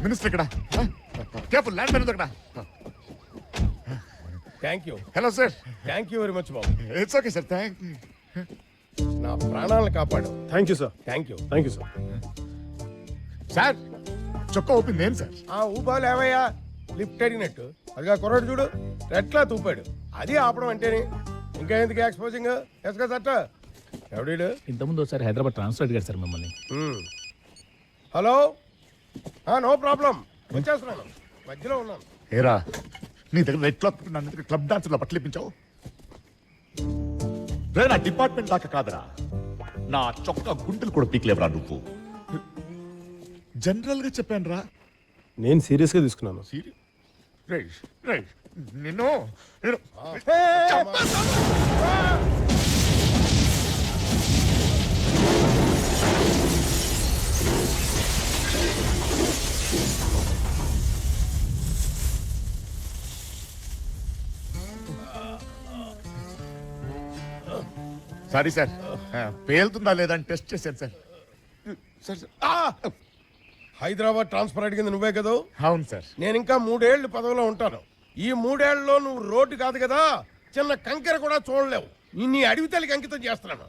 Minister ఇక్కడ. Careful, land mine ఉంది అక్కడ. Thank you. Hello sir. Thank you very much Babu. It's okay sir, thank you. నా ప్రాణాలను కాపాడు. Thank you sir. Thank you. Thank you sir. Sir చొక్కా open ఏం sir? ఆ ఊబాలు ఏవయ్యా lift అడిగినట్టు అదిగా కుర్రాడు చూడు రెట్లా తూపాడు. అది ఆపడం అంటేనే. ఇంకా ఎందుకు ఎక్స్పోజింగ్ ఎస్గా సట్ట ఎవడీడు? ఇంతకుముందు ఒకసారి హైదరాబాద్ ట్రాన్స్ఫర్ అడిగారు సార్ మిమ్మల్ని. హలో, నో ప్రాబ్లం, వచ్చేస్తున్నాను, మధ్యలో ఉన్నాను. ఏరా నీ దగ్గర రెడ్ క్లబ్, నన్ను దగ్గర క్లబ్ డాన్సర్లో పట్లేపించావు. రే నా డిపార్ట్మెంట్ దాకా కాదురా, నా చొక్కా గుంటలు కూడా పీక్లేవరా నువ్వు. జనరల్ గా చెప్పాను రా. నేను సీరియస్గా తీసుకున్నాను. నిన్ను సారీ సార్, పేలుతుందా లేదా అని టెస్ట్ చేశాను సార్. హైదరాబాద్ ట్రాన్స్ఫర్ అడిగింది నువ్వే కదా? అవును సార్. నేను ఇంకా 3 ఏళ్ళు పదవిలో ఉంటాను. ఈ 3 ఏళ్లలో నువ్వు రోడ్డు కాదు కదా, చిన్న కంకెర కూడా చూడలేవు. నీ అడవి తల్లికి అంకితం చేస్తున్నాను.